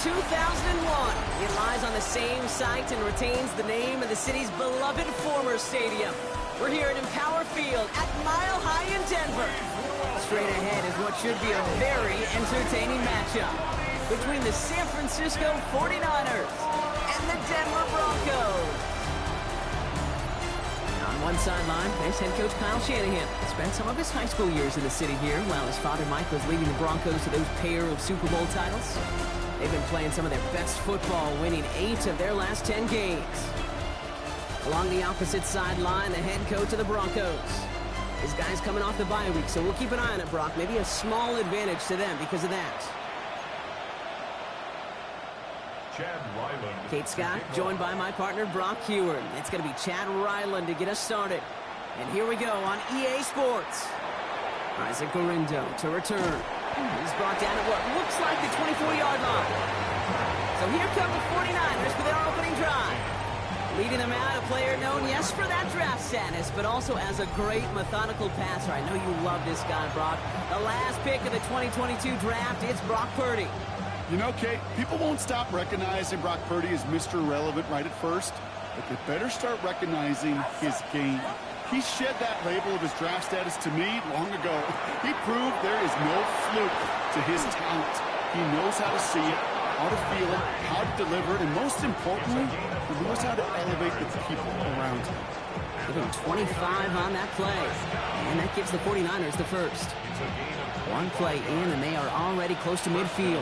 2001. It lies on the same site and retains the name of the city's beloved former stadium. We're here at Empower Field at Mile High in Denver. Straight ahead is what should be a very entertaining matchup between the San Francisco 49ers and the Denver Broncos. On one sideline, there's head coach Kyle Shanahan. Spent some of his high school years in the city here, while his father Mike was leading the Broncos to those pair of Super Bowl titles. They've been playing some of their best football, winning 8 of their last 10 games. Along the opposite sideline, the head coach of the Broncos. His guy's coming off the bye week, so we'll keep an eye on it, Brock. Maybe a small advantage to them because of that. Kate Scott, joined by my partner, Brock Heward. It's going to be Chad Ryland to get us started. And here we go on EA Sports. Isaac Gorindo to return. He's brought down at what looks like the 24-yard line. So here come the 49ers for their opening drive. Leading them out, a player known, yes, for that draft status, but also as a great methodical passer. I know you love this guy, Brock. The last pick of the 2022 draft, it's Brock Purdy. You know, Kate, people won't stop recognizing Brock Purdy as Mr. Irrelevant right at first, but they better start recognizing his game. He shed that label of his draft status to me long ago. He proved there is no fluke to his talent. He knows how to see it, how to feel it, how to deliver it, and most importantly, he knows how to elevate the people around him. Give him 25 on that play, and that gives the 49ers the first. One play in, and they are already close to midfield.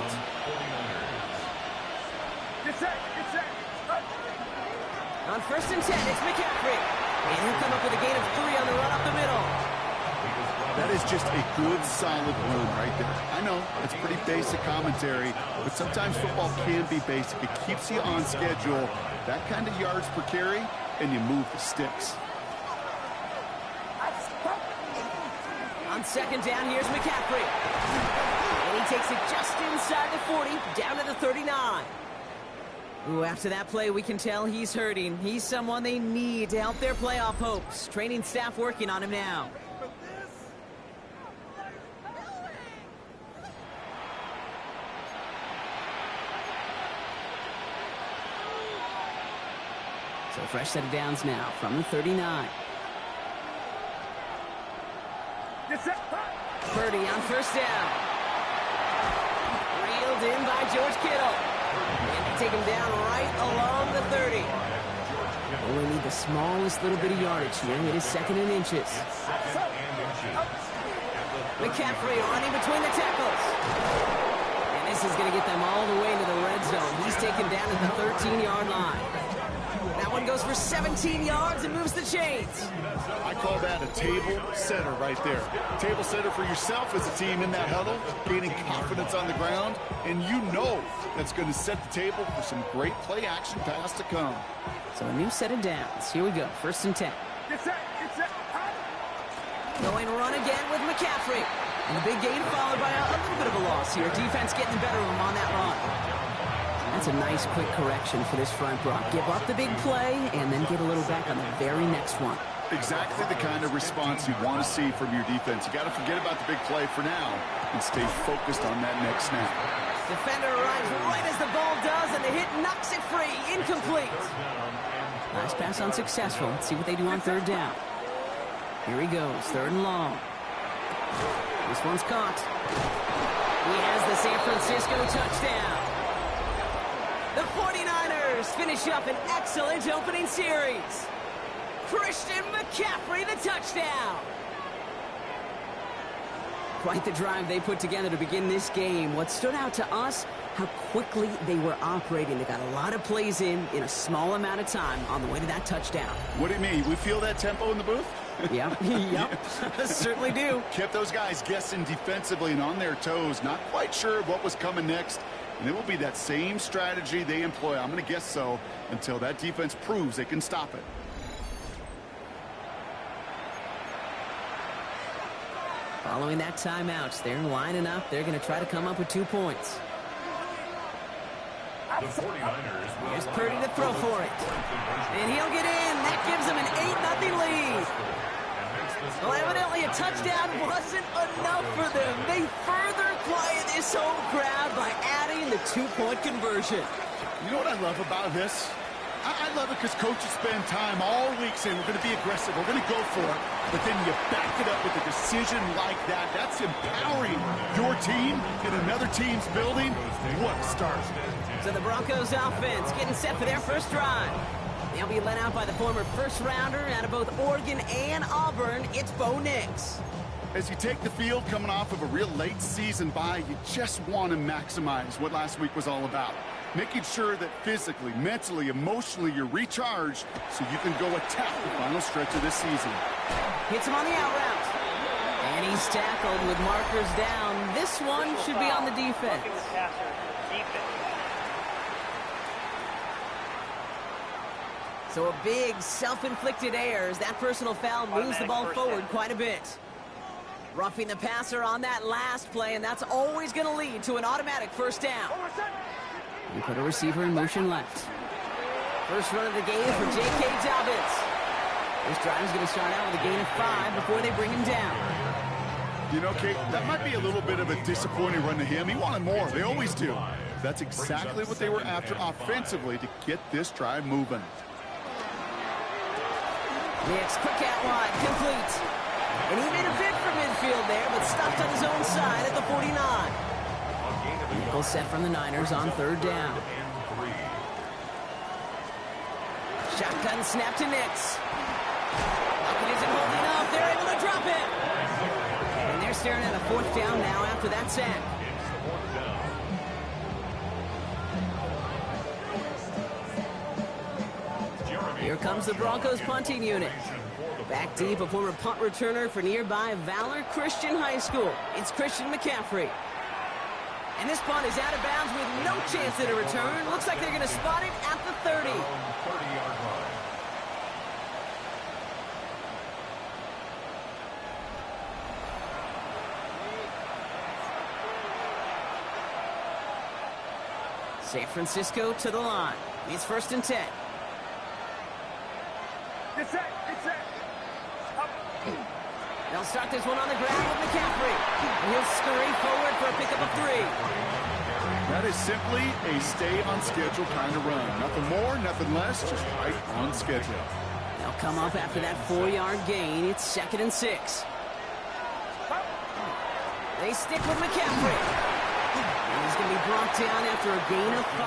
On 1st and 10, it's McCaffrey. And he'll come up with a gain of 3 on the run up the middle. That is just a good, solid run right there. I know, it's pretty basic commentary, but sometimes football can be basic. It keeps you on schedule, that kind of yards per carry, and you move the sticks. On 2nd down, here's McCaffrey. And he takes it just inside the 40, down to the 39. Ooh, after that play, we can tell he's hurting. He's someone they need to help their playoff hopes. Training staff working on him now. So fresh set of downs now from the 39. Purdy on 1st down. Reeled in by George Kittle. And they take him down right along the 30. Only need the smallest little bit of yardage here. It is 2nd and inches. McCaffrey running between the tackles. And this is going to get them all the way into the red zone. He's taken down at the 13-yard line. That one goes for 17 yards and moves the chains. I call that a table setter right there. Table setter for yourself as a team in that huddle, gaining confidence on the ground, and you know that's going to set the table for some great play-action pass to come. So a new set of downs. Here we go, 1st and 10. Going run again with McCaffrey. And a big gain followed by a little bit of a loss here. Defense getting the better of him on that run. That's a nice quick correction for this front, Brock. Give up the big play and then get a little back on the very next one. Exactly the kind of response you want to see from your defense. You got to forget about the big play for now and stay focused on that next snap. Defender arrives right as the ball does, and the hit knocks it free. Incomplete. Last pass unsuccessful. Let's see what they do on 3rd down. Here he goes, 3rd and long. This one's caught. He has the San Francisco touchdown. The 49ers finish up an excellent opening series. Christian McCaffrey, the touchdown. Quite the drive they put together to begin this game. What stood out to us, how quickly they were operating. They got a lot of plays in a small amount of time on the way to that touchdown. What do you mean? We feel that tempo in the booth? Yep, certainly do. Kept those guys guessing defensively and on their toes, not quite sure what was coming next. And it will be that same strategy they employ, I'm going to guess so, until that defense proves they can stop it. Following that timeout, they're lining up. They're going to try to come up with 2 points. The 49ers. Here's Purdy to throw for it. And he'll get in. That gives them an 8-0 lead. Well, evidently a touchdown wasn't enough for them. They further quiet this home crowd by adding the two-point conversion. You know what I love about this? I love it because coaches spend time all week saying we're going to be aggressive, we're going to go for it, but then you back it up with a decision like that. That's empowering your team in another team's building. What a start. So the Broncos offense getting set for their first drive. They'll be led out by the former first-rounder out of both Oregon and Auburn. It's Bo Nix. As you take the field coming off of a real late season bye, you just want to maximize what last week was all about. Making sure that physically, mentally, emotionally, you're recharged so you can go attack the final stretch of this season. Hits him on the out route. And he's tackled with markers down. This one should be on the defense. So a big self-inflicted error as that personal foul moves the ball forward quite a bit. Roughing the passer on that last play, and that's always going to lead to an automatic first down. We put a receiver in motion left. First run of the game for J.K. Dobbins. This drive is going to start out with a gain of 5 before they bring him down. You know, Kate, that might be a little bit of a disappointing run to him. He wanted more. They always do. That's exactly what they were after offensively to get this drive moving. Nix, quick out wide, complete. And he made a bid for midfield there, but stopped on his own side at the 49. Nickel set from the Niners on third down. Shotgun snap to Nix. Lockett isn't holding up. They're able to drop it. And they're staring at a fourth down now after that sack. Here comes the Broncos punting unit. Back deep, a former punt returner for nearby Valor Christian High School. It's Christian McCaffrey. And this punt is out of bounds with no chance at a return. Looks like they're going to spot it at the 30. San Francisco to the line. It's 1st and 10. They'll start this one on the ground with McCaffrey. And he'll scurry forward for a pickup of 3. That is simply a stay-on-schedule kind of run. Nothing more, nothing less, just right on schedule. They'll come up after that 4-yard gain. It's 2nd and 6. They stick with McCaffrey. And he's going to be brought down after a gain of 5,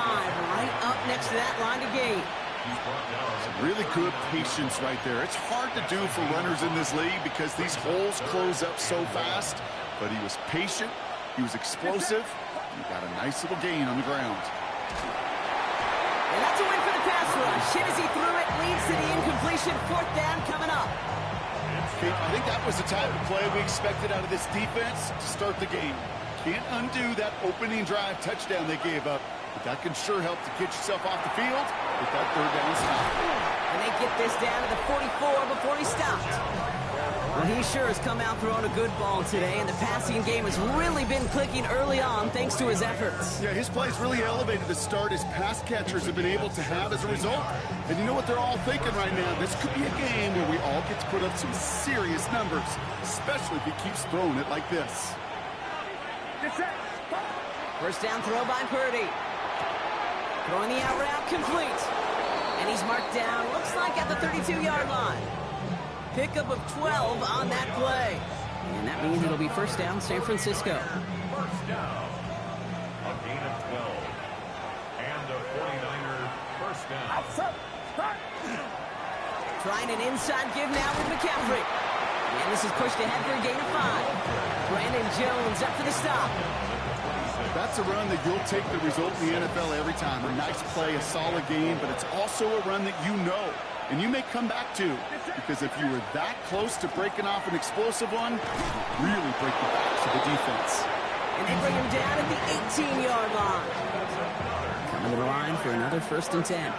right up next to that line of gain. Some really good patience right there. It's hard to do for runners in this league because these holes close up so fast. But he was patient, he was explosive, and he got a nice little gain on the ground. And that's a win for the pass rush. Hit as he threw it, leads to the incompletion. 4th down coming up. I think that was the type of play we expected out of this defense to start the game. Can't undo that opening drive touchdown they gave up. But that can sure help to get yourself off the field with that 3rd down stop. And they get this down to the 44 before he stopped. Well, he sure has come out throwing a good ball today, and the passing game has really been clicking early on thanks to his efforts. Yeah, his play's really elevated the start his pass catchers have been able to have as a result. And you know what they're all thinking right now? This could be a game where we all get to put up some serious numbers, especially if he keeps throwing it like this. First down throw by Purdy. Throwing the out route complete. And he's marked down, looks like at the 32-yard line. Pickup of 12 on that play. And that means it'll be first down San Francisco. First down. A gain of 12. And the 49er first down. Trying an inside give now with McCaffrey. And this is pushed ahead for a gain of 5. Brandon Jones up for the stop. That's a run that you'll take the result in the NFL every time. A nice play, a solid game, but it's also a run that you know and you may come back to, because if you were that close to breaking off an explosive one, you really break the backs of the defense. And they bring him down at the 18-yard line. Coming to the line for another 1st and 10.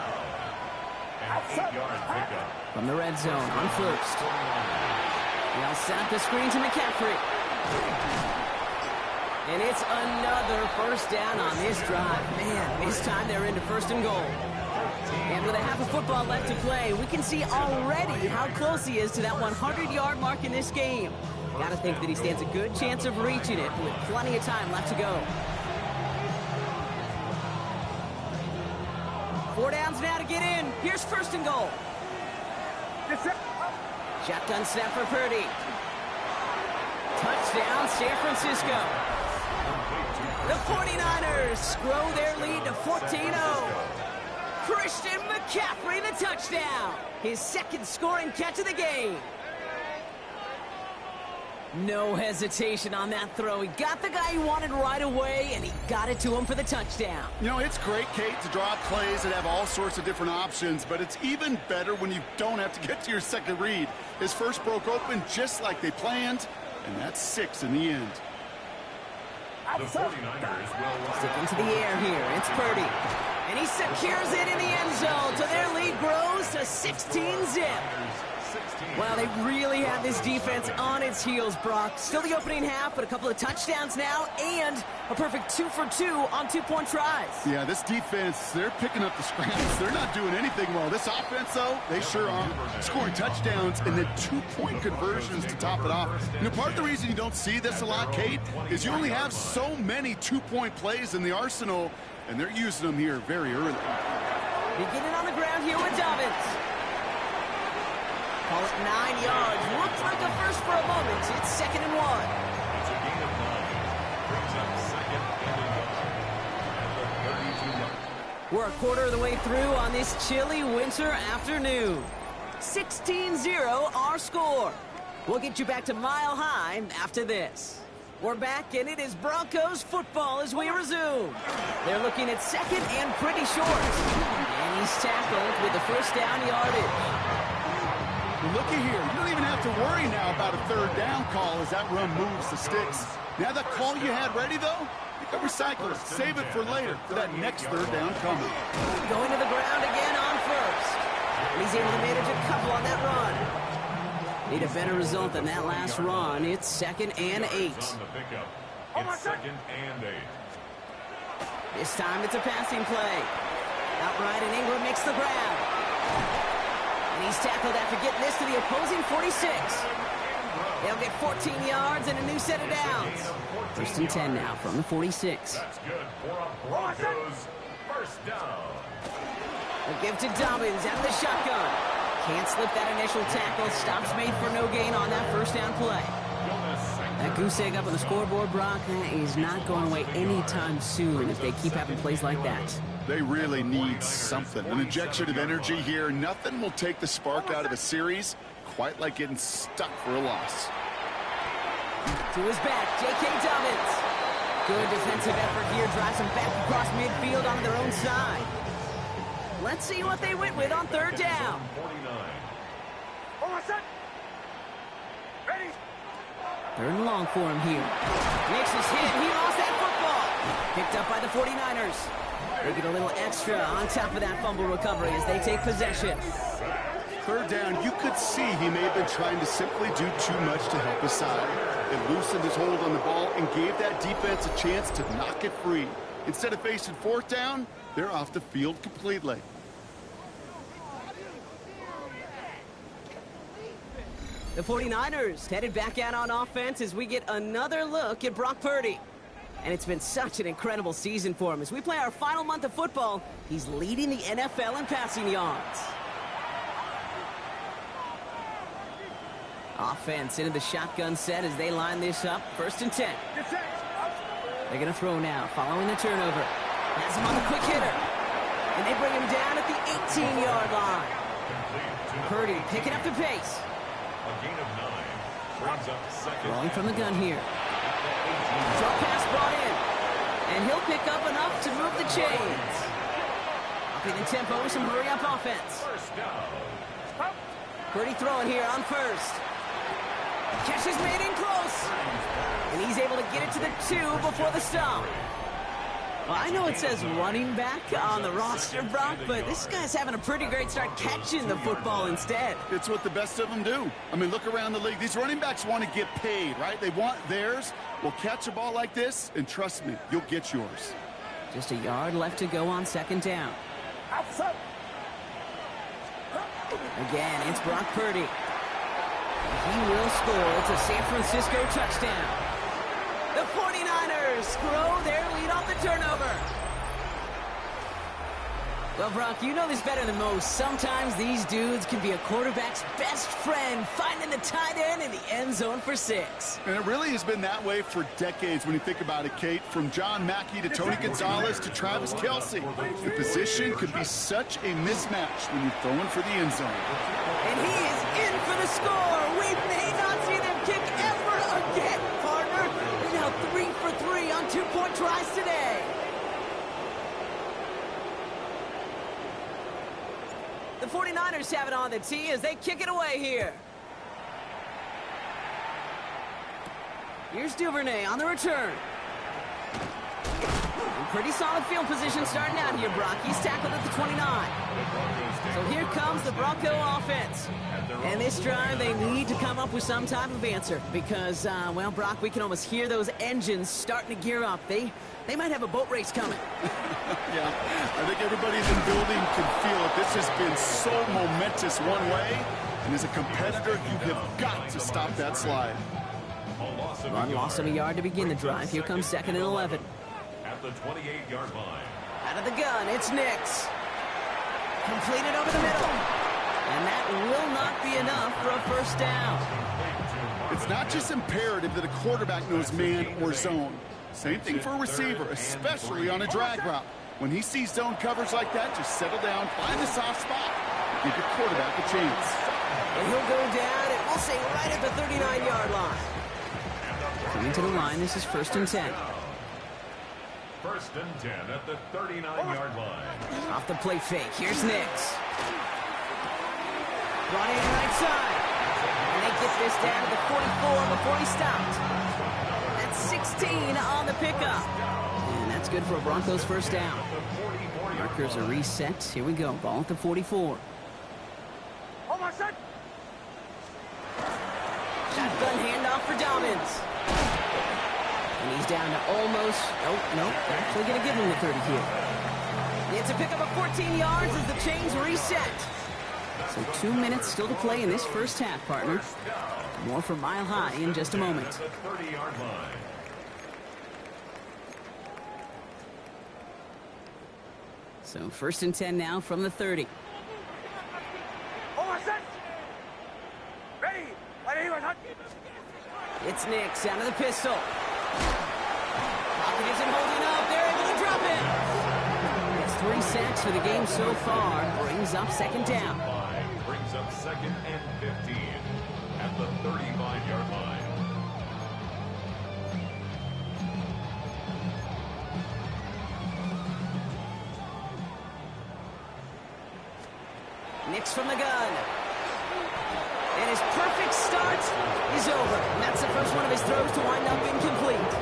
From the red zone on 1st. They'll set up the screen to McCaffrey. And it's another first down on this drive. Man, this time they're into 1st and goal. And with a half of football left to play, we can see already how close he is to that 100-yard mark in this game. Got to think that he stands a good chance of reaching it with plenty of time left to go. 4 downs now to get in. Here's first and goal. Shotgun snap for Purdy. Touchdown, San Francisco. The 49ers grow their lead to 14-0. Christian McCaffrey, the touchdown. His second scoring catch of the game. No hesitation on that throw. He got the guy he wanted right away, and he got it to him for the touchdown. You know, it's great, Kate, to draw plays and have all sorts of different options, but it's even better when you don't have to get to your second read. His first broke open just like they planned, and that's 6 in the end. The 49ers will Stick into the air here. It's Purdy. And he secures it in the end zone, so their lead grows to 16-zip. Well, they really have this defense on its heels, Brock. Still the opening half, but a couple of touchdowns now, and a perfect 2 for 2 on 2-point tries. Yeah, this defense, they're picking up the scraps. They're not doing anything well. This offense, though, they sure are. Scoring touchdowns and then 2-point conversions to top it off. You know, part of the reason you don't see this a lot, Kate, is you only have so many 2-point plays in the arsenal, and they're using them here very early. Beginning on the ground here with Dobbins. Call it 9 yards. Looks like a first for a moment. It's 2nd and 1. It's a gain of 9. Brings up 2nd and 1. And the 32-yard. We're a quarter of the way through on this chilly winter afternoon. 16-0 our score. We'll get you back to Mile High after this. We're back, and it is Broncos football as we resume. They're looking at 2nd and pretty short. And he's tackled with the first down yardage. Looky here, you don't even have to worry now about a 3rd down call as that run moves the sticks. Now that call you had ready, though, you can recycle it. Save it for later for that next 3rd down coming. Going to the ground again on first. And he's able to manage a couple on that run. Need a better result than that last run. It's 2nd and 8. On the pickup. It's 2nd and 8. This time it's a passing play. Outright, and Ingram makes the grab. And he's tackled after getting this to the opposing 46. They'll get 14 yards and a new set of downs. 1st and 10 now from the 46. That's good for a Broncos first down. A give to Dobbins out of the shotgun. Can't slip that initial tackle. Stops made for no gain on that first down play. That goose egg up on the scoreboard, Brock, that is not going away anytime soon if they keep having plays like that. They really need something. An injection of energy here. Nothing will take the spark out of a series quite like getting stuck for a loss. To his back, J.K. Dobbins. Good defensive effort here. Drives them back across midfield on their own side. Let's see what they went with on 3rd down. 3rd and long for him here. Makes his hit. He lost that football. Picked up by the 49ers. They get a little extra on top of that fumble recovery as they take possession. 3rd down, you could see he may have been trying to simply do too much to help his side. It loosened his hold on the ball and gave that defense a chance to knock it free. Instead of facing 4th down, they're off the field completely. The 49ers headed back out on offense as we get another look at Brock Purdy. And it's been such an incredible season for him. As we play our final month of football, he's leading the NFL in passing yards. Offense into the shotgun set as they line this up. 1st and 10. They're going to throw now, following the turnover. Has him on the quick hitter. And they bring him down at the 18-yard line. Purdy picking up the pace. A gain of 9. Brings up 2nd. Rolling from the gun here. Short pass brought in. And he'll pick up enough to move the chains. Upping the tempo with some hurry-up offense. First down. Purdy throwing here on 1st. Catch is made in close. And he's able to get it to the 2 before the stop. Well, I know it says running back on the roster, Brock, but this guy's having a pretty great start catching the football instead. It's what the best of them do. I mean, look around the league. These running backs want to get paid, right? They want theirs. Well, catch a ball like this, and trust me, you'll get yours. Just a yard left to go on 2nd down. Again, it's Brock Purdy. He will score. It's a San Francisco touchdown. The 49ers grow their lead off the turnover. Well, Brock, you know this better than most. Sometimes these dudes can be a quarterback's best friend, finding the tight end in the end zone for 6. And it really has been that way for decades when you think about it, Kate. From John Mackey to Tony Gonzalez to Travis Kelce. The position could be such a mismatch when you're throwing for the end zone. And he is in for the score. We may not see them kick ever again, partner. They're now 3 for 3 on 2-point tries today. The 49ers have it on the tee as they kick it away here. Here's Duvernay on the return. Pretty solid field position starting out here, Brock. He's tackled at the 29. So here comes the Bronco offense. And this drive, they need to come up with some type of answer because, well, Brock, we can almost hear those engines starting to gear up. They might have a boat race coming. Yeah, I think everybody in the building can feel it. This has been so momentous one way, and as a competitor, you have got to stop that slide. Run loss of a yard to begin the drive. Here comes 2nd and 11. At the 28-yard line. Out of the gun, it's Nix. Completed over the middle. And that will not be enough for a first down. It's not just imperative that a quarterback knows man or zone. Same thing for a receiver, especially on a drag route. When he sees zone coverage like that, just settle down, find the soft spot, and give your quarterback a chance. And he'll go down, and we'll say right at the 39-yard line. Coming to the line, this is 1st and 10. 1st and 10 at the 39-yard line. Off the play fake, here's Nix. Brought in right side. And they get this down to the 44 before he stopped. That's 16 on the pickup. And that's good for a Broncos first down. Markers are reset. Here we go. Ball at the 44. Shotgun handoff for Dobbins. And he's down to almost... Oh, no. Actually going to give him the 30 here. It's a pickup of 14 yards as the chains reset. So 2 minutes still to play in this first half, partner. More from Mile High in just a moment. The 30-yard line. So 1st and 10 now from the 30. It's Nix out of the pistol. Pocket isn't holding up. They're able to drop it. It's 3 sacks for the game so far. Brings up 2nd down. Brings up 2nd and 15 at the 35-yard line. Nix from the gun. And his perfect start is over. And that's the first one of his throws to wind up incomplete.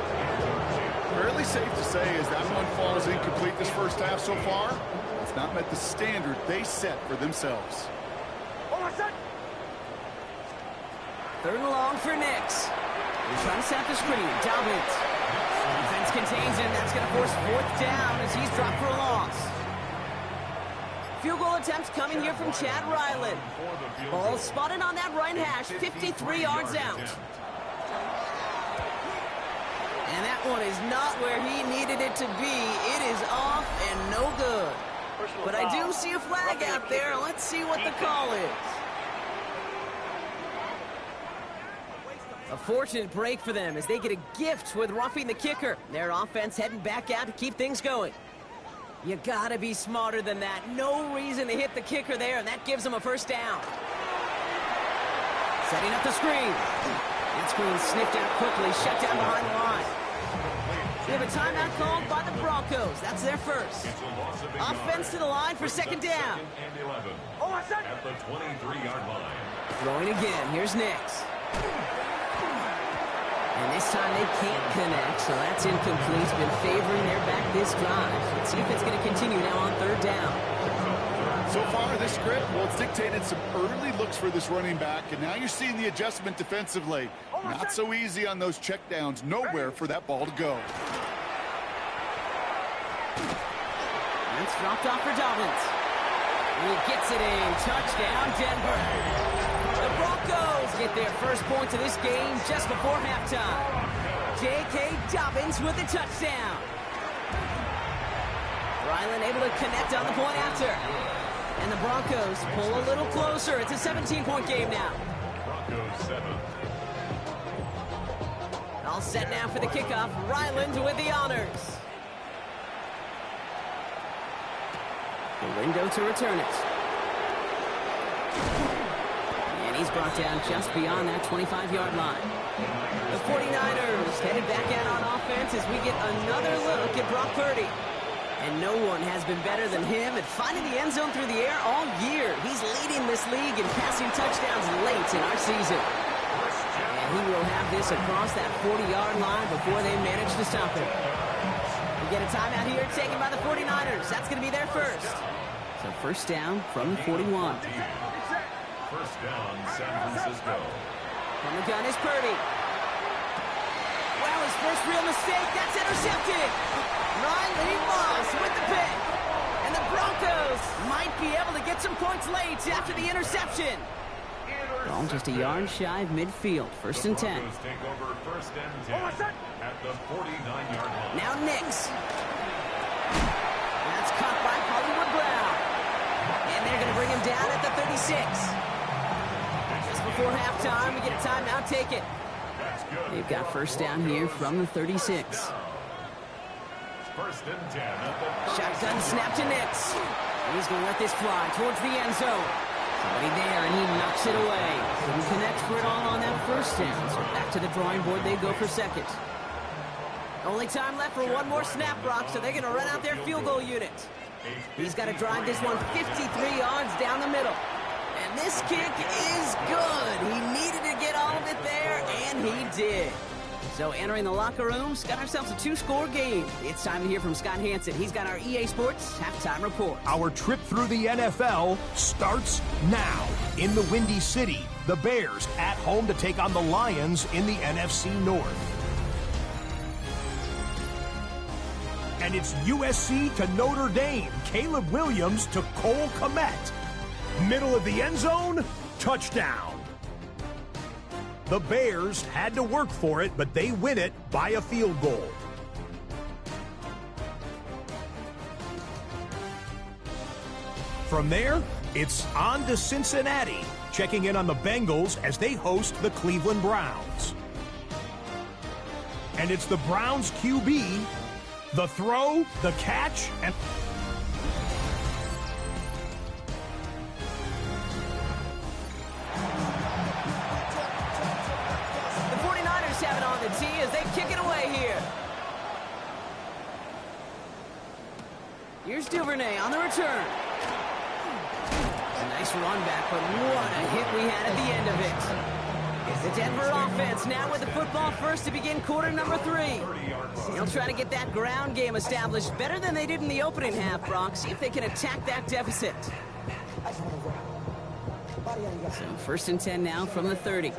Fairly safe to say as that one falls incomplete this first half so far, it's not met the standard they set for themselves. 3rd and long for Nix. He's trying to set the screen. Dobbins. Defense contains him. That's going to force 4th down as he's dropped for a loss. Field goal attempts coming here from Chad Ryland. Ball spotted on that right hash, 53 yards out. And that one is not where he needed it to be. It is off and no good. But I do see a flag out there. Let's see what the call is. A fortunate break for them as they get a gift with roughing the kicker. Their offense heading back out to keep things going. You gotta be smarter than that. No reason to hit the kicker there, and that gives them a first down. Setting up the screen. That screen sniffed out quickly, shut down behind the line. They have a timeout called by the Broncos. That's their first. Offense to the line for 2nd down. At the 23-yard line. Throwing again. Here's Nix. And this time they can't connect, so that's incomplete. It's been favoring their back this drive. Let's see if it's going to continue now on 3rd down. So far, this script, well, it's dictated some early looks for this running back, and now you're seeing the adjustment defensively. Not so easy on those checkdowns. Nowhere for that ball to go. That's dropped off for Dobbins. He gets it in. Touchdown, Denver. The Broncos get their first points of this game just before halftime. J.K. Dobbins with the touchdown. Ryland able to connect on the point after. And the Broncos pull a little closer. It's a 17-point game now. Broncos 7. All set now for the kickoff. Ryland with the honors. The window to return it. And he's brought down just beyond that 25-yard line. The 49ers headed back out on offense as we get another look at Brock Purdy. And no one has been better than him at finding the end zone through the air all year. He's leading this league in passing touchdowns late in our season. And he will have this across that 40-yard line before they manage to stop him. We get a timeout here taken by the 49ers. That's going to be their first. So first down from the 41. First down, San Francisco. From the gun is Purdy. Well, his first real mistake. That's intercepted. Riley Moss with the pick. And the Broncos might be able to get some points late after the interception. Ball just a yard shy of midfield. First and 10. Broncos take over first and 10 at the 49-yard line. Now Nix. That's caught by Hollywood Brown. And they're going to bring him down at the 36. Just before halftime, we get a timeout taken. They've got first down here from the 36. First and 10 at the Shotgun snap to Nix. He's going to let this fly towards the end zone. Somebody there, and he knocks it away. Couldn't connect for it all on that first down. So back to the drawing board they go for second. Only time left for one more snap, Brock, so they're going to run out their field goal unit. He's got to drive this one 53 yards down the middle. And this kick is good. He needed to get all of it there, and he did. So entering the locker rooms, got ourselves a two-score game. It's time to hear from Scott Hansen. He's got our EA Sports halftime report. Our trip through the NFL starts now. In the Windy City, the Bears at home to take on the Lions in the NFC North. And it's USC to Notre Dame. Caleb Williams to Cole Kmet. Middle of the end zone, touchdown. The Bears had to work for it, but they win it by a field goal. From there, it's on to Cincinnati, checking in on the Bengals as they host the Cleveland Browns. And it's the Browns QB, the throw, the catch, and... have it on the tee as they kick it away here. Here's Duvernay on the return. A nice run back, but what a hit we had at the end of it. The Denver offense now with the football first to begin quarter number 3. They'll try to get that ground game established better than they did in the opening half, Brock. See if they can attack that deficit. So first and 10 now from the 30.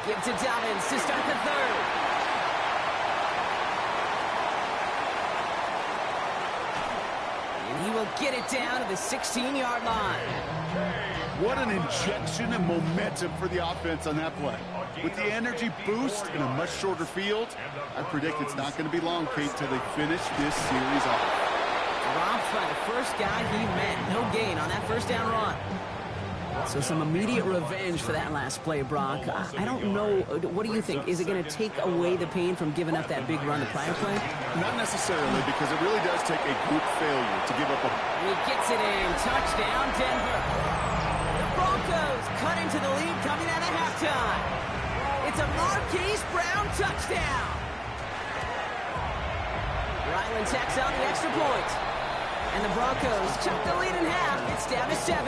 Give to Dobbins to start the third. And he will get it down to the 16-yard line. What an injection of momentum for the offense on that play. With the energy boost in a much shorter field, I predict it's not going to be long, Kate, till they finish this series off. Dropped by the first guy he met. No gain on that first down run. So some immediate revenge for that last play, Brock. I don't know. What do you think? Is it going to take away the pain from giving up that big run the prior play? Not necessarily, because it really does take a group failure to give up a... He gets it in. Touchdown, Denver. The Broncos cut into the lead coming out of halftime. It's a Marquise Brown touchdown. Ryland tacks on the extra point. And the Broncos chuck the lead in half. It's down to 7.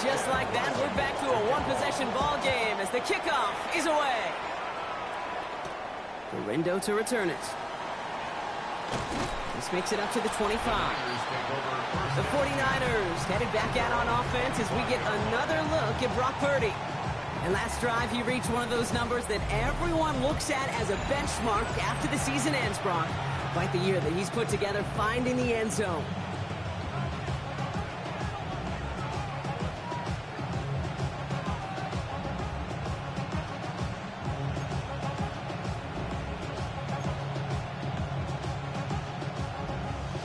Just like that, we're back to a one-possession ball game as the kickoff is away. Gorindo to return it. This makes it up to the 25. The 49ers headed back out on offense as we get another look at Brock Purdy. And last drive, he reached one of those numbers that everyone looks at as a benchmark after the season ends, Brock. Quite the year that he's put together finding the end zone.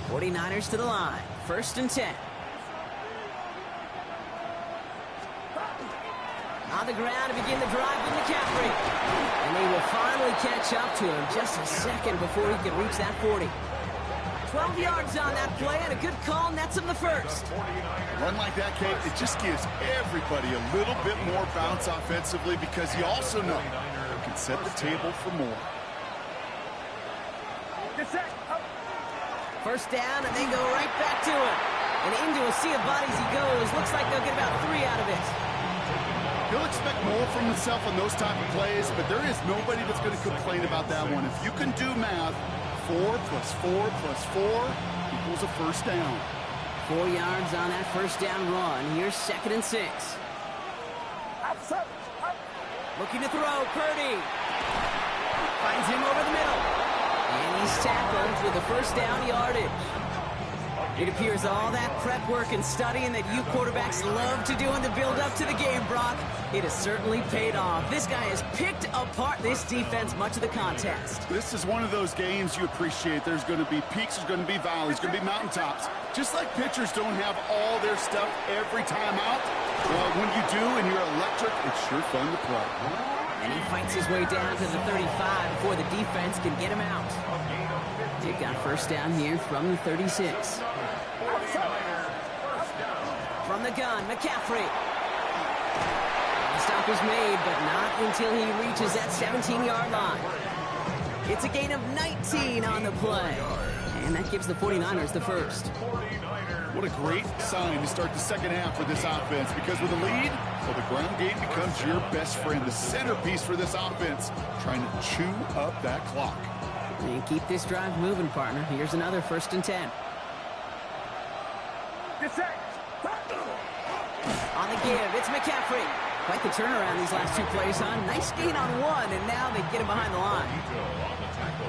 '49ers to the line. 1st and 10. On the ground to begin the drive with McCaffrey. And they will finally catch up to him just a second before he can reach that 40. 12 yards on that play, and a good call nets him the first. A run like that, Kate, it just gives everybody a little bit more bounce offensively because you also know it can set the table for more. First down, and they go right back to him. And into a sea of bodies he goes. Looks like they'll get about 3 out of it. He'll expect more from himself on those type of plays, but there is nobody that's going to complain about that one. If you can do math, 4 plus 4 plus 4 equals a first down. 4 yards on that first down run. Here's 2nd and 6. Looking to throw, Purdy. Finds him over the middle. And he's tackled with the first down yardage. It appears all that prep work and studying that you quarterbacks love to do in the build-up to the game, Brock, it has certainly paid off. This guy has picked apart this defense much of the contest. This is one of those games you appreciate. There's going to be peaks, there's going to be valleys, going to be mountaintops. Just like pitchers don't have all their stuff every time out, well, when you do and you're electric, it's sure fun to play. And he fights his way down to the 35 before the defense can get him out. They've got first down here from the 36. From the gun, McCaffrey. The stop is made, but not until he reaches that 17-yard line. It's a gain of 19 on the play. And that gives the 49ers the first. What a great sign to start the second half with this offense, because with a lead, well, the ground game becomes your best friend, the centerpiece for this offense, trying to chew up that clock. And keep this drive moving, partner. Here's another 1st and 10. On the give, it's McCaffrey. Quite the turnaround these last 2 plays, huh? Nice gain on 1, and now they get him behind the line.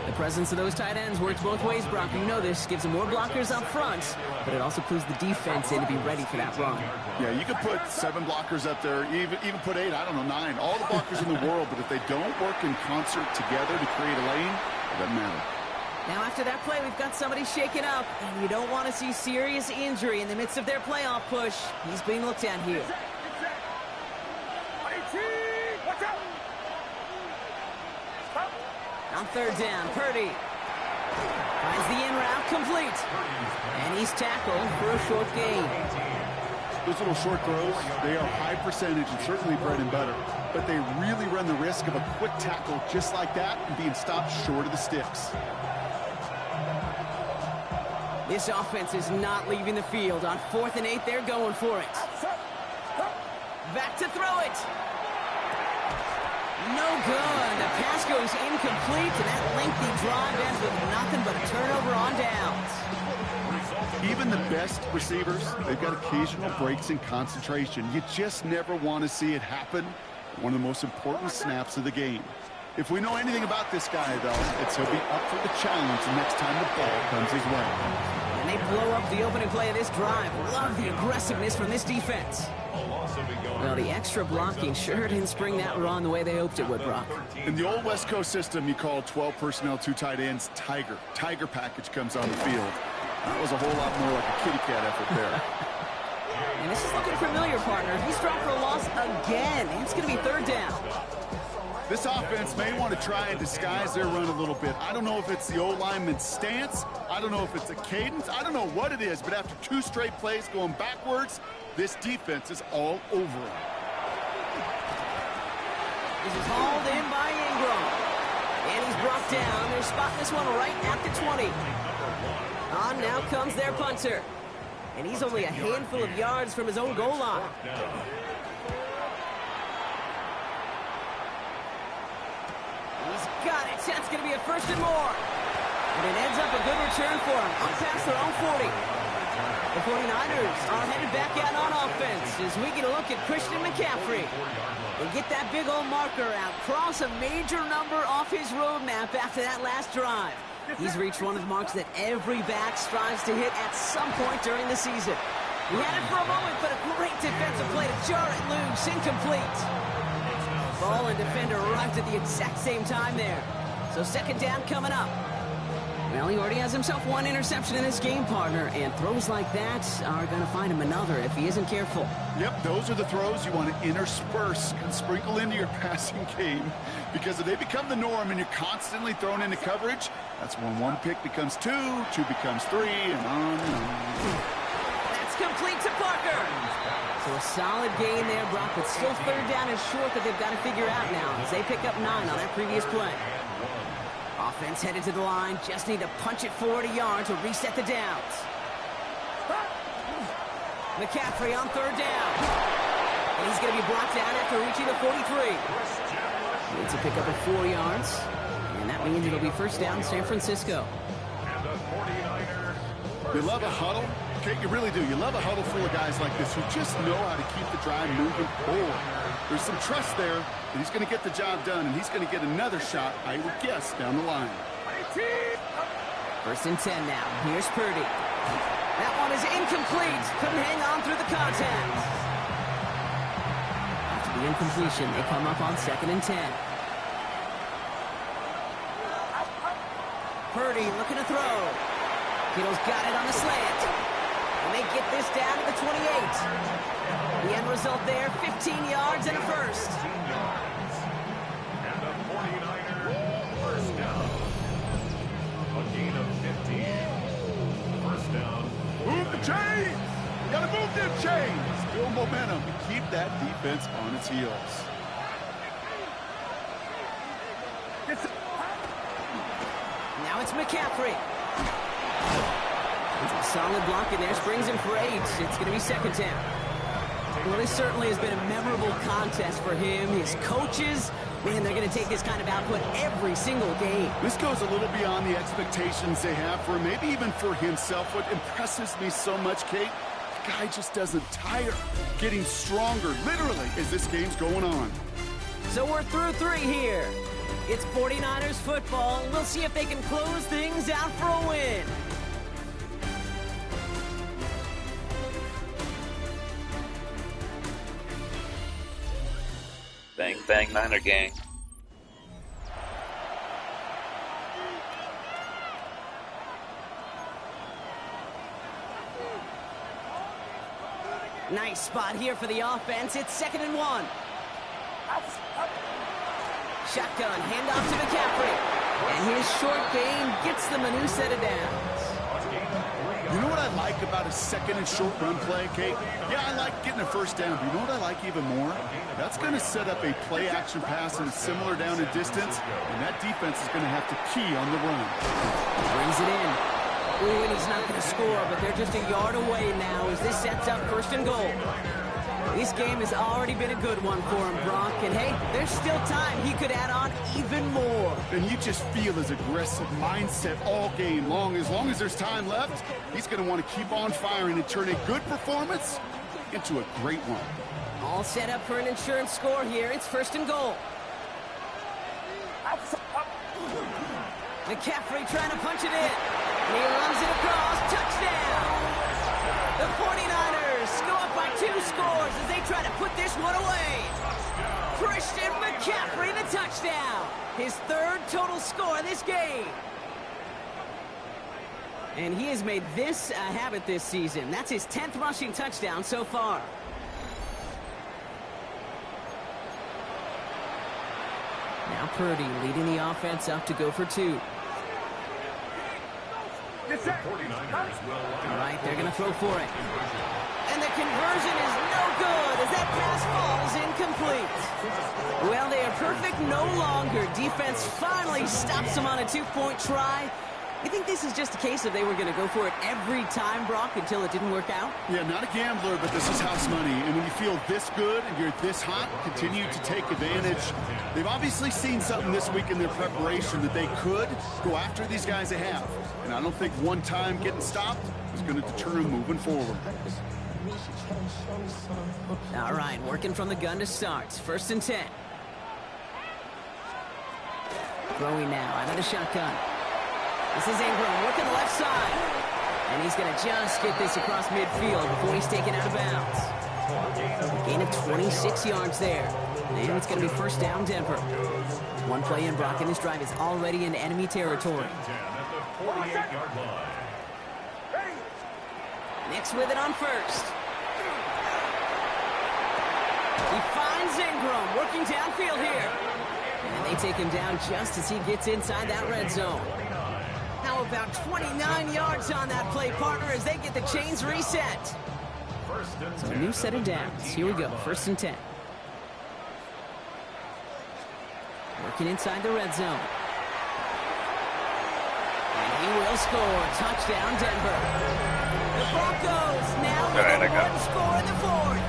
The presence of those tight ends works both ways, Brock. You know this. Gives them more blockers up front, but it also clues the defense in to be ready for that run. Yeah, you could put 7 blockers up there, even put 8, I don't know, 9. All the blockers in the world, but if they don't work in concert together to create a lane, it doesn't matter. Now after that play, we've got somebody shaken up, and you don't want to see serious injury in the midst of their playoff push. He's being looked at here. On 3rd down, Purdy finds the in route complete, and he's tackled for a short gain. Those little short throws, they are high percentage and certainly bread and butter, but they really run the risk of a quick tackle just like that and being stopped short of the sticks. This offense is not leaving the field. On 4th and 8, they're going for it. Back to throw it. No good. The pass goes incomplete, and that lengthy drive ends with nothing but a turnover on downs. Even the best receivers, they've got occasional breaks in concentration. You just never want to see it happen. One of the most important snaps of the game. If we know anything about this guy, though, it's he'll be up for the challenge the next time the ball comes his way. And they blow up the opening play of this drive. Love the aggressiveness from this defense. Well, the extra blocking sure didn't spring that run the way they hoped it would, Brock. In the old West Coast system, you call 12 personnel, 2 tight ends, Tiger. Tiger package comes on the field. That was a whole lot more like a kitty cat effort there. And this is looking familiar, partner. He's dropped for a loss again. It's going to be 3rd down. This offense may want to try and disguise their run a little bit. I don't know if it's the O-lineman's stance. I don't know if it's a cadence. I don't know what it is, but after 2 straight plays going backwards, this defense is all over it. This is hauled in by Ingram. And he's brought down. They're spotting this one right at the 20. On now comes their punter. And he's only a handful of yards from his own goal line. He's got it. That's going to be a 1st and more. And it ends up a good return for him. Up past their own 40. The 49ers are headed back out on offense as we get a look at Christian McCaffrey. And get that big old marker out. Cross a major number off his roadmap after that last drive. He's reached one of the marks that every back strives to hit at some point during the season. He had it for a moment, but a great defensive play to jar it loose. Incomplete. Ball and defender arrived at the exact same time there. So second down coming up. Well, he already has himself one interception in his game, partner, and throws like that are going to find him another if he isn't careful. Yep, those are the throws you want to intersperse and sprinkle into your passing game, because if they become the norm and you're constantly thrown into coverage, that's when one pick becomes two becomes three, and on and on. That's complete to Parker. So a solid gain there, Brock, but still third down is short that they've got to figure out now as they pick up 9 on that previous play. Offense headed to the line. Just need to punch it forward a yard to reset the downs. McCaffrey on third down. And he's going to be blocked out after reaching the 43. Needs to pick up at 4 yards. And that means it'll be first down San Francisco. You love a huddle? Okay, you really do. You love a huddle full of guys like this who just know how to keep the drive moving forward. There's some trust there that he's going to get the job done, and he's going to get another shot, I would guess, down the line. First and 10 now. Here's Purdy. That one is incomplete. Couldn't hang on through the contact. After the incompletion, they come up on second and 10. Purdy looking to throw. Kittle's got it on the slant. And they get this down to the 28. The end result there, 15 yards and a first. And the 49ers first down. A gain of 15. First down. Move the chains! You gotta move them chains! Build momentum and keep that defense on its heels. Now it's McCaffrey. Solid block in there, springs him for 8. It's going to be second down. Well, this certainly has been a memorable contest for him. His coaches, man, they're going to take this kind of output every single game. This goes a little beyond the expectations they have for him, maybe even for himself. What impresses me so much, Kate, the guy just doesn't tire. Getting stronger, literally, as this game's going on. So we're through 3 here. It's 49ers football. We'll see if they can close things out for a win. Bang, bang, Niner gang. Nice spot here for the offense. It's second and 1. Shotgun, handoff to McCaffrey. And his short gain gets them a new set of downs. You know what I like about a second and short run play, Kate? Yeah, I like getting a first down, but you know what I like even more? That's going to set up a play-action pass and a similar down and distance, and that defense is going to have to key on the run. Brings it in. Ooh, and he's not going to score, but they're just a yard away now as this sets up first and goal. This game has already been a good one for him, Brock. And, hey, there's still time. He could add on even more. And you just feel his aggressive mindset all game long. As long as there's time left, he's going to want to keep on firing and turn a good performance into a great one. All set up for an insurance score here. It's first and goal. McCaffrey trying to punch it in. And he runs it across. Touchdown! The 49ers go up by 2 scores as they try to put this one away. Christian McCaffrey, the touchdown. His 3rd total score of this game. And he has made this a habit this season. That's his 10th rushing touchdown so far. Now Purdy leading the offense up to go for 2. The 49ers will line All right, they're going to throw for it. And the conversion is no good as that pass falls incomplete. Well, they are perfect no longer. Defense finally stops them on a 2-point try. You think this is just a case of they were going to go for it every time, Brock, until it didn't work out? Yeah, not a gambler, but this is house money. And when you feel this good and you're this hot, continue to take advantage. They've obviously seen something this week in their preparation that they could go after these guys they have. And I don't think one time getting stopped is going to deter him moving forward. All right, working from the gun to start. 1st and 10. Throwing now out of the shotgun. This is Ingram working the left side. And he's going to just get this across midfield before he's taken out of bounds. A gain of 26 yards there. And it's going to be 1st down, Denver. One play in, Brock, and this drive is already in enemy territory. Nix with it on 1st. He finds Ingram working downfield here. And they take him down just as he gets inside that red zone. How about 29 yards on that play, partner, as they get the chains reset. So a new set of downs. Here we go, 1st and 10. Working inside the red zone. And he will score. Touchdown, Denver. The Broncos now with one score in the 4th.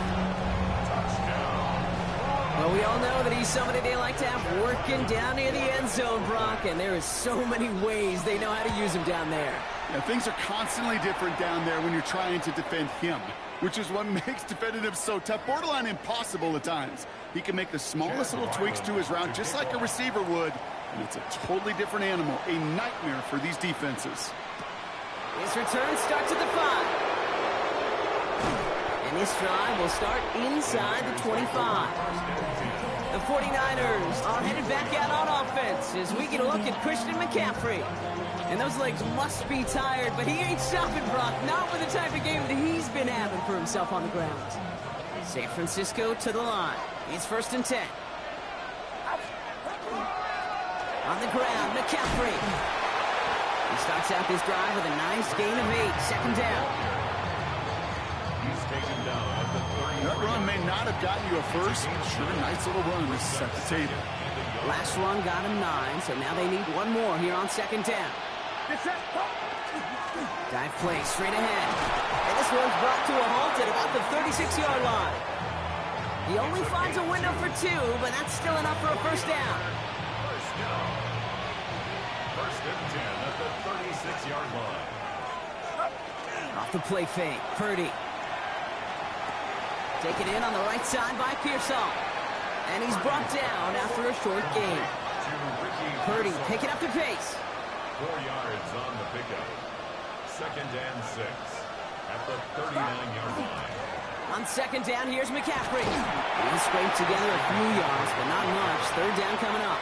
Well, we all know that he's somebody they like to have working down near the end zone, Brock, and there is so many ways they know how to use him down there. Yeah, things are constantly different down there when you're trying to defend him, which is what makes defending him so tough, borderline impossible at times. He can make the smallest little tweaks to his route just like a receiver would, and it's a totally different animal, a nightmare for these defenses. His return starts at the 5. And this drive will start inside the 25. The 49ers are headed back out on offense as we get a look at Christian McCaffrey. And those legs must be tired, but he ain't stopping, Brock. Not with the type of game that he's been having for himself on the ground. San Francisco to the line. It's 1st and 10. On the ground, McCaffrey. He starts out this drive with a nice gain of 8. 2nd down. That run may not have gotten you a first. Sure, nice little run to set the table. Last run got him 9, so now they need one more here on 2nd down. Dive play straight ahead. And this one's brought to a halt at about the 36-yard line. He only finds a window for 2, but that's still enough for a 1st down. 1st and 10 at the 36-yard line. Off the play fake, Purdy. Taken in on the right side by Pearsall. And he's brought down after a short gain. Purdy picking up the pace. 4 yards on the pickup. 2nd and 6 at the 39-yard line. On 2nd down, here's McCaffrey. He scraped together a few yards, but not much. 3rd down coming up.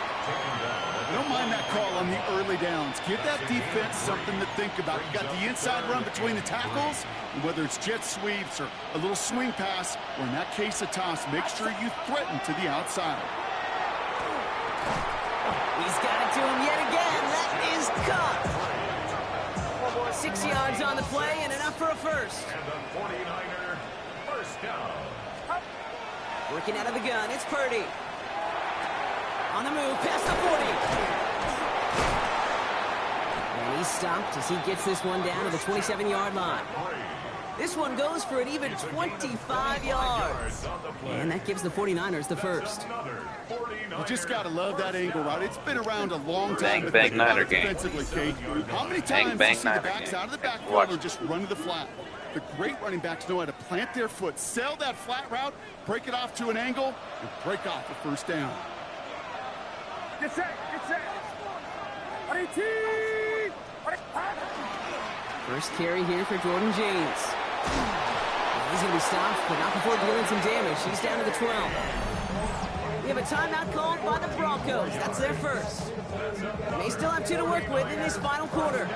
I don't mind that call on the early downs. Give that defense something to think about. You got the inside run between the tackles, and whether it's jet sweeps or a little swing pass, or in that case a toss, make sure you threaten to the outside. He's got it to him yet again. That is caught. 6 yards on the play and enough for a 1st. And the 49er 1st down. Working out of the gun, it's Purdy. On the move, past the 40. And he's stopped as he gets this one down to the 27-yard line. This one goes for an even 25 yards. And that gives the 49ers the 1st. You just got to love that angle route. It's been around a long time. Bang, bang, Niner game. Defensively, Kate. How many Bang, times bang, do you see the Niner backs game. out of the backfield or just run to the flat? The great running backs know how to plant their foot, sell that flat route, break it off to an angle, and break off the 1st down. Get set, get set. First carry here for Jordan James. He's going to be stopped, but not before dealing some damage. He's down to the 12. We have a timeout called by the Broncos. That's their 1st. They still have 2 to work with in this final quarter.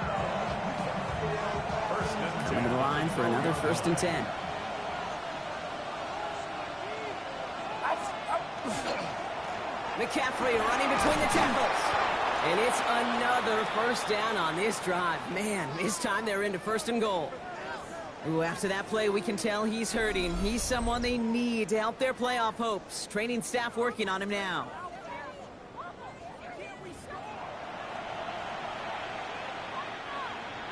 Coming to the line for another 1st and 10. McCaffrey running between the tackles. And it's another 1st down on this drive. Man, this time they're into 1st and goal. Ooh, after that play, we can tell he's hurting. He's someone they need to help their playoff hopes. Training staff working on him now.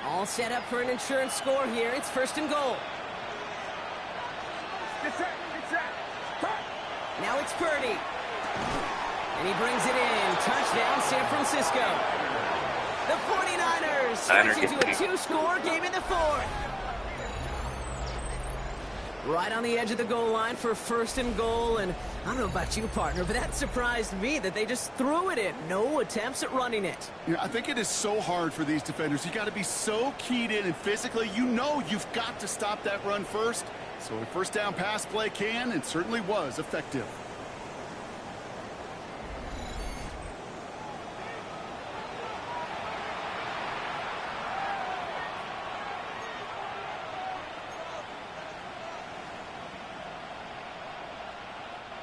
All set up for an insurance score here. It's 1st and goal. Get set, get set. Now it's Purdy. And he brings it in. Touchdown, San Francisco. The 49ers Niner switch into a getting- two-score game in the fourth. Right on the edge of the goal line for first and goal, and I don't know about you, partner, but that surprised me that they just threw it in. No attempts at running it. Yeah, I think it is so hard for these defenders. You got to be so keyed in, and physically, you know you've got to stop that run first. So a first down pass play can and certainly was effective.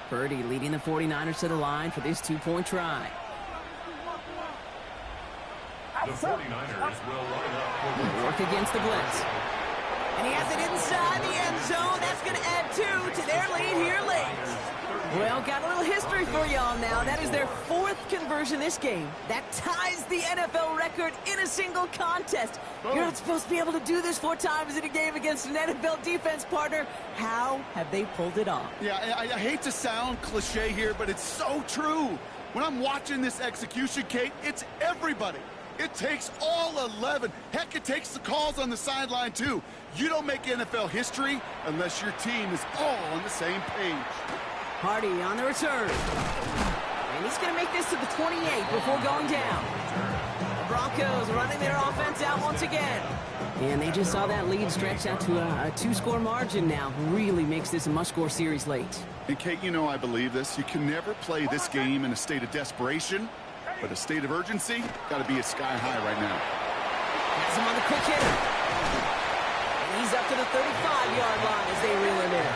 Purdy leading the 49ers to the line for this two-point try. The 49ers will line up for the Work against the blitz. And he has it inside the end zone. That's going to add 2 to their lead here late. Well, got a little history for y'all now. That is their 4th conversion this game. That ties the NFL record in a single contest. You're not supposed to be able to do this 4 times in a game against an NFL defense, partner. How have they pulled it off? Yeah, I hate to sound cliche here, but it's so true. When I'm watching this execution, Kate, it's everybody. It takes all 11. Heck, it takes the calls on the sideline, too. You don't make NFL history unless your team is all on the same page. Hardy on the return. And he's going to make this to the 28 before going down. The Broncos running their offense out once again. And they just saw that lead stretch out to a 2-score margin now. Really makes this a must-score series late. And, Kate, you know I believe this. You can never play this game in a state of desperation, but a state of urgency got to be at sky high right now. Has him on the quick hitter. And he's up to the 35-yard line as they reel him in.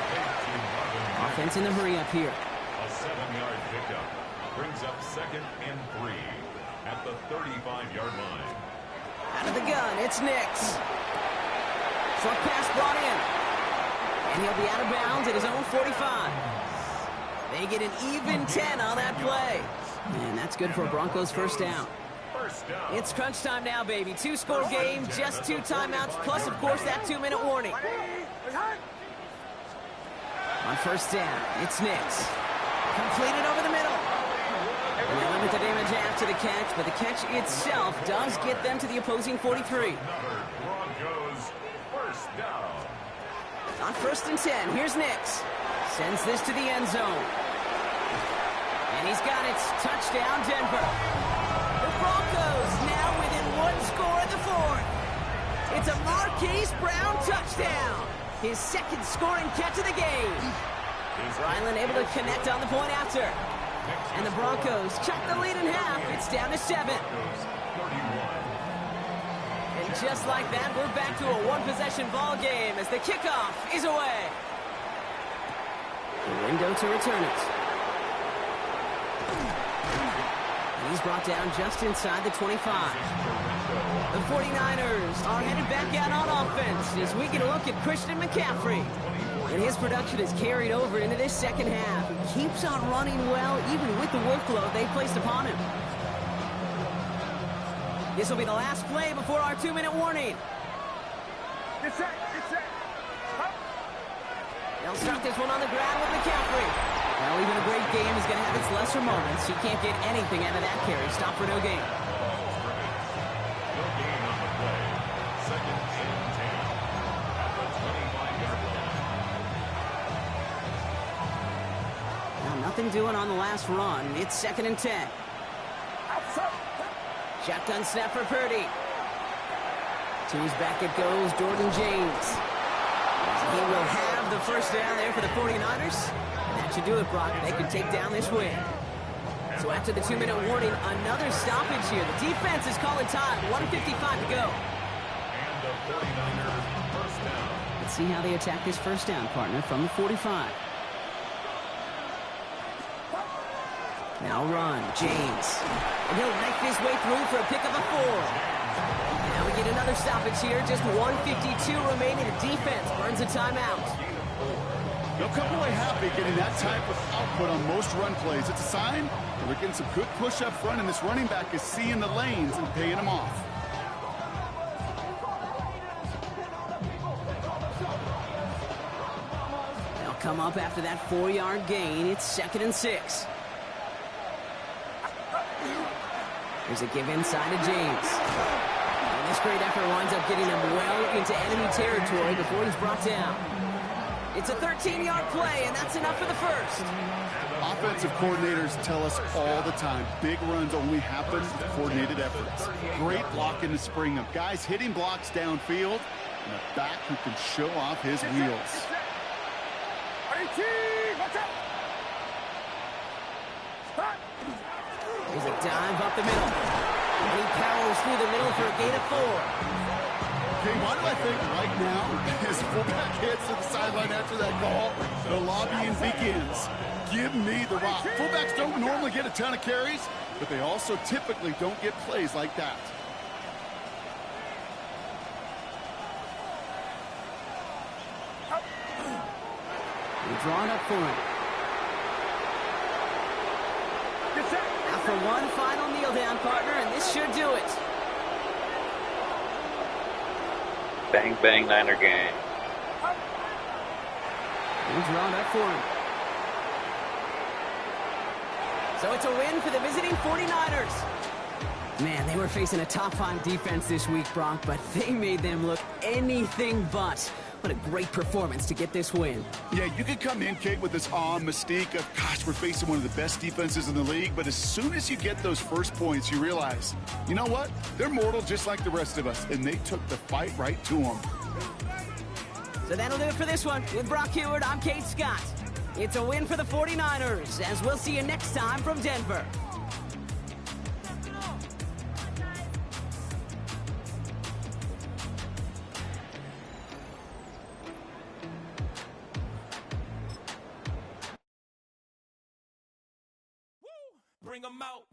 Offense in the hurry up here. A 7-yard pickup brings up 2nd and 3 at the 35-yard line. Out of the gun, it's Nix. Short pass brought in. And he'll be out of bounds at his own 45. They get an even 10 on that play. And that's good for a Broncos first down. First down. It's crunch time now, baby. 2-score game, just 2 timeouts, plus, of course, that 2-minute warning. On first down, it's Nix. Completed over the middle. And they limit the damage after the catch, but the catch itself does get them to the opposing 43. Another Broncos first down. On first and 10, here's Nix. Sends this to the end zone. And he's got it. Touchdown, Denver. The Broncos now within 1 score in the fourth. It's a Marquise Brown touchdown. His 2nd scoring catch of the game. Ryland able to connect on the point after. And the Broncos cut the lead in half. It's down to 7. And just like that, we're back to a 1-possession ball game as the kickoff is away. The window to return it. And he's brought down just inside the 25. The 49ers are headed back out on offense as we get a look at Christian McCaffrey. And his production is carried over into this second half. He keeps on running well, even with the workload they placed upon him. This will be the last play before our 2-minute warning. Get set, get set. Huh? They'll start this one on the ground with McCaffrey. Well, even a great game is going to have its lesser moments. He can't get anything out of that carry. Stop for no gain. No gain on the play. 2nd and 10 at the 25-yard line. Now, nothing doing on the last run. It's 2nd and 10. Outside. Shotgun snap for Purdy. To his back it goes, Jordan James. He will have the first down there for the 49ers. And that should do it, Brock. They can take down this win. So after the 2-minute warning, another stoppage here. The defense is calling time. 1:55 to go. And the 49ers first down. Let's see how they attack this first down, partner, from the 45. Now run, James. And he'll make his way through for a pick of a 4. Now we get another stoppage here. Just 1:52 remaining. The defense burns a timeout. They'll come away happy getting that type of output on most run plays. It's a sign that we're getting some good push up front, and this running back is seeing the lanes and paying them off. They'll come up after that 4-yard gain. It's 2nd and 6. There's a give inside of James. And this great effort winds up getting him well into enemy territory before he's brought down. It's a 13-yard play, and that's enough for the first. Offensive coordinators tell us all the time, big runs only happen with coordinated efforts. Great blocking to spring them. Guys hitting blocks downfield, and a back who can show off his wheels. There's a dive up the middle. And he powers through the middle for a gain of 4. Okay, why do I think right now, as fullback hits to the sideline after that call, the lobbying begins. Give me the rock. Fullbacks don't normally get a ton of carries, but they also typically don't get plays like that. We're drawn up for him. After one final kneel down, partner, and this should do it. Bang, bang, Niner gang. We're drawn up for him. So it's a win for the visiting 49ers. Man, they were facing a top-5 defense this week, Bronc, but they made them look anything but. What a great performance to get this win. Yeah, you could come in, Kate, with this awe and mystique of, gosh, we're facing one of the best defenses in the league, but as soon as you get those first points, you realize, you know what? They're mortal just like the rest of us, and they took the fight right to them. So that'll do it for this one. With Brock Huard, I'm Kate Scott. It's a win for the 49ers, as we'll see you next time from Denver. Bring 'em out.